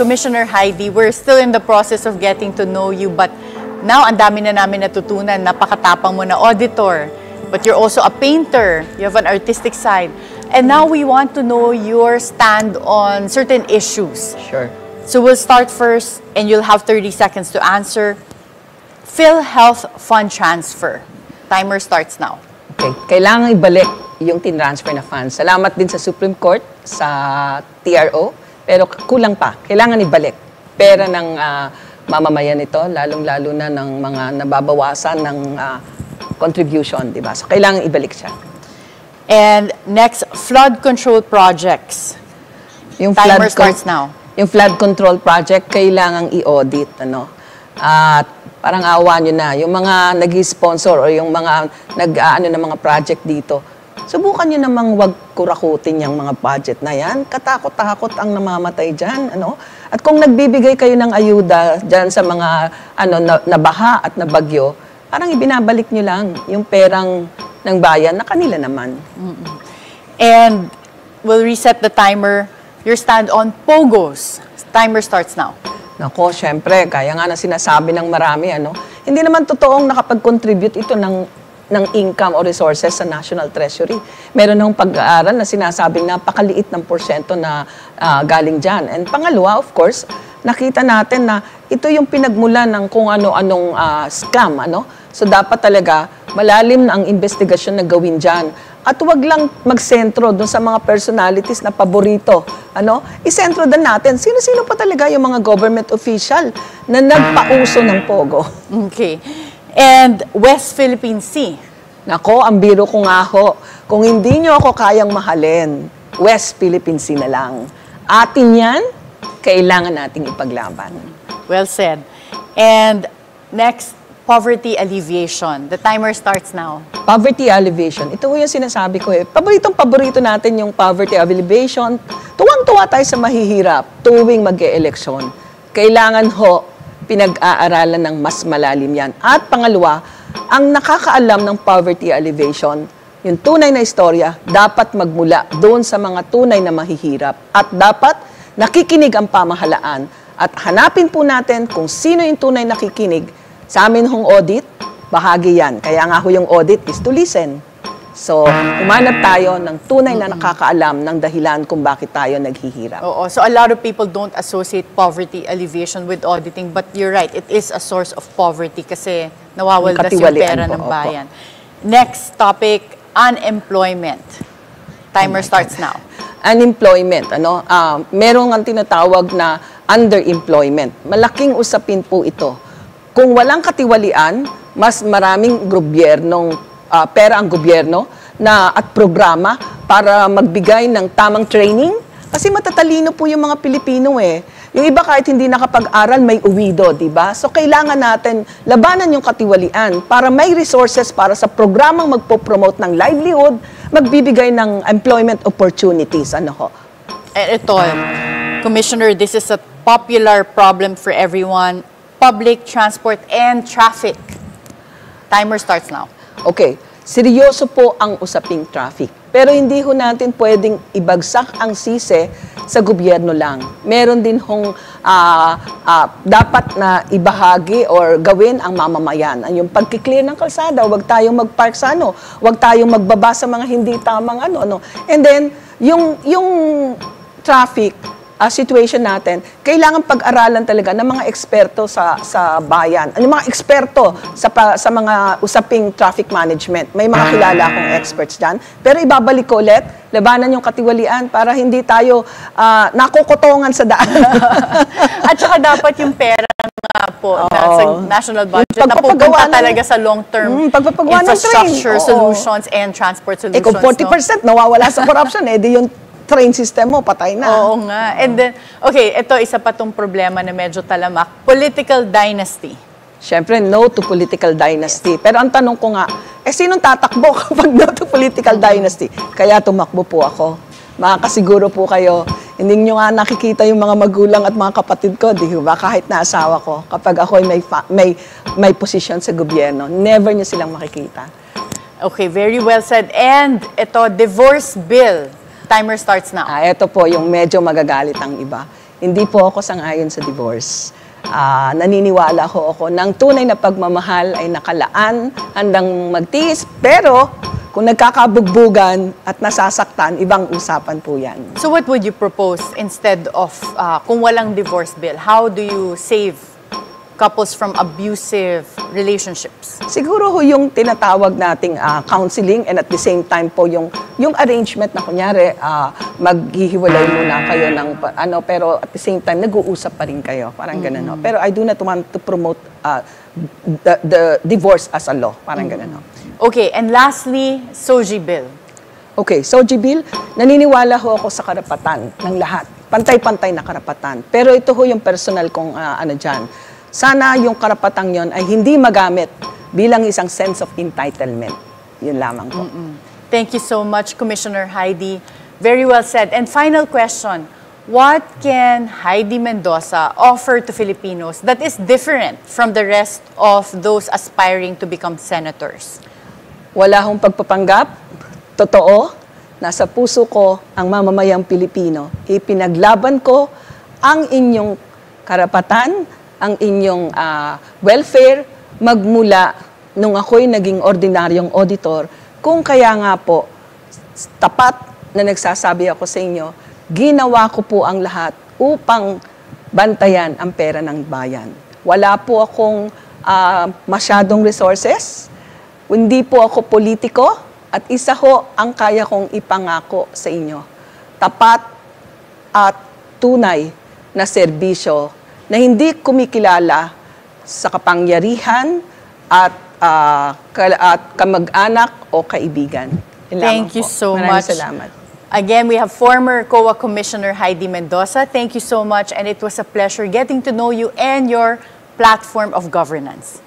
Commissioner Heidi, we're still in the process of getting to know you, but now ang dami na namin natutunan. Napakatapang mo na auditor, but you're also a painter. You have an artistic side. And now we want to know your stand on certain issues. Sure. So we'll start first, and you'll have 30 seconds to answer. PhilHealth Fund Transfer. Timer starts now. Okay. Kailangan ibalik yung tinransfer na funds. Salamat din sa Supreme Court, sa TRO, pero kulang pa. Kailangan ibalik. Pera ng mamamayan ito, lalong-lalo na ng mga nababawasan ng contribution, di ba? So, kailangan ibalik siya. And next, flood control projects. Yung Timer starts now. Yung flood control project, kailangang i-audit, ano? At parang awa nyo na, yung mga nag-sponsor o yung mga nag-ano na mga project dito, subukan nyo namang wag kurakutin yung mga budget na yan. Katakot-takot ang namamatay dyan, ano? At kung nagbibigay kayo ng ayuda dyan sa mga nabaha at nabagyo, parang ibinabalik nyo lang yung perang ng bayan na kanila naman. And we'll reset the timer. Your stand on POGOs. Timer starts now. Nako, syempre, kaya nga na sinasabi ng marami, ano, hindi naman totoong nakapag-contribute ito ng income o resources sa National Treasury. Meron ng pag-aaral na sinasabing napakaliit ng porsyento na galing dyan. And pangalawa, of course, nakita natin na ito yung pinagmulan ng kung ano-anong scam, ano? So dapat talaga malalim na ang investigasyon na gawin dyan. At huwag lang magsentro doon sa mga personalities na paborito. Ano? Isentro din natin, sino-sino pa talaga yung mga government official na nagpauso ng POGO. Okay. And West Philippine Sea. Nako, ang biro ko nga ho. Kung hindi nyo ako kayang mahalin, West Philippine Sea na lang. Atin yan, kailangan nating ipaglaban. Well said. And next, poverty alleviation. The timer starts now. Poverty alleviation. Ito yung sinasabi ko eh. Paborito natin yung poverty alleviation. Tuwang-tuwa tayo sa mahihirap tuwing mag-e-eleksyon. Kailangan ho, pinag-aaralan ng mas malalim yan. At pangalawa, ang nakakaalam ng poverty alleviation, yung tunay na istorya, dapat magmula doon sa mga tunay na mahihirap. At dapat nakikinig ang pamahalaan. At hanapin po natin kung sino yung tunay nakikinig. Sa amin hong audit, bahagi yan. Kaya nga ho yung audit is to listen. So, umanap tayo ng tunay na nakakaalam ng dahilan kung bakit tayo naghihirap. Oo. So, a lot of people don't associate poverty alleviation with auditing, but you're right, it is a source of poverty kasi nawawaldas yung pera ng bayan. Next topic, unemployment. Timer starts now. Unemployment, ano? Merong ang tinatawag na underemployment. Malaking usapin po ito. Kung walang katiwalian, mas maraming gobyernong pera ang gobyerno at programa para magbigay ng tamang training. Kasi matatalino po yung mga Pilipino eh. Yung iba kahit hindi nakapag-aral, may uwido, di ba? So kailangan natin labanan yung katiwalian para may resources para sa programang magpo-promote ng livelihood, magbibigay ng employment opportunities. Ano ho? Ito, Commissioner, this is a popular problem for everyone. Public transport and traffic. Timer starts now. Okay. Seryoso po ang usaping traffic. Pero hindi ho natin pwedeng ibagsak ang sisi sa gobyerno lang. Meron din hong dapat na ibahagi or gawin ang mamamayan. Yung pagkiklear ng kalsada, huwag tayong magpark sa huwag tayong magbaba sa mga hindi tamang ano. And then, yung traffic situation natin, kailangan pag-aralan talaga ng mga eksperto sa bayan. Yung mga eksperto sa mga usaping traffic management. May mga kilala akong experts dyan. Pero ibabalik ko ulit, labanan yung katiwalian para hindi tayo nakukutongan sa daan. At saka dapat yung pera nga po sa national budget na pupunta talaga sa long-term infrastructure solutions and transport solutions. Kung 40% nawawala sa corruption, di yung train system mo, patay na. Oo nga. And then, okay, ito isa pa tong problema na medyo talamak. Political dynasty. Siyempre, no to political dynasty. Pero ang tanong ko nga, sinong tatakbo kapag no to political dynasty? Kaya tumakbo po ako. Makakasiguro po kayo, hindi nyo nga nakikita yung mga magulang at mga kapatid ko, di ba? Kahit na asawa ko, kapag ako may posisyon sa gobyerno, never nyo silang makikita. Okay, very well said. And ito, divorce bill. Timer starts now. Ito po yung medyo magagalit ang iba. hindi po ako sang-ayon sa divorce. Naniniwala ho ako ng tunay na pagmamahal ay nakalaan, handang magtiis, pero kung nagkakabugbugan at nasasaktan, ibang usapan po yan. So what would you propose instead of, kung walang divorce bill, how do you save couples from abusive relationships? Siguro ho yung tinatawag nating counseling and at the same time po yung arrangement na kunyari maghihiwalay muna kayo ng pero at the same time nag-uusap pa rin kayo, parang ganun ho. Pero I do not want to promote the divorce as a law, parang ganun ho. Okay, and lastly, SOGI bill. Okay, SOGI bill, naniniwala ho ako sa karapatan ng lahat. Pantay-pantay na karapatan. Pero ito ho yung personal kong dyan. Sana yung karapatang yon ay hindi magamit bilang isang sense of entitlement. Yun lamang po. Thank you so much, Commissioner Heidi. Very well said. And final question, what can Heidi Mendoza offer to Filipinos that is different from the rest of those aspiring to become senators? Wala hong pagpapanggap. Totoo, nasa puso ko ang mamamayang Pilipino. Ipinaglaban ko ang inyong karapatan, ang inyong welfare, magmula nung ako'y naging ordinaryong auditor. Kung kaya nga po, tapat na nagsasabi ako sa inyo, ginawa ko po ang lahat upang bantayan ang pera ng bayan. Wala po akong masyadong resources, hindi po ako politiko, at isa ho ang kaya kong ipangako sa inyo. Tapat at tunay na serbisyo na hindi kumikilala sa kapangyarihan at kamag-anak o kaibigan. Thank you so Maraming much. salamat. Again, we have former COA Commissioner Heidi Mendoza. Thank you so much, and it was a pleasure getting to know you and your platform of governance.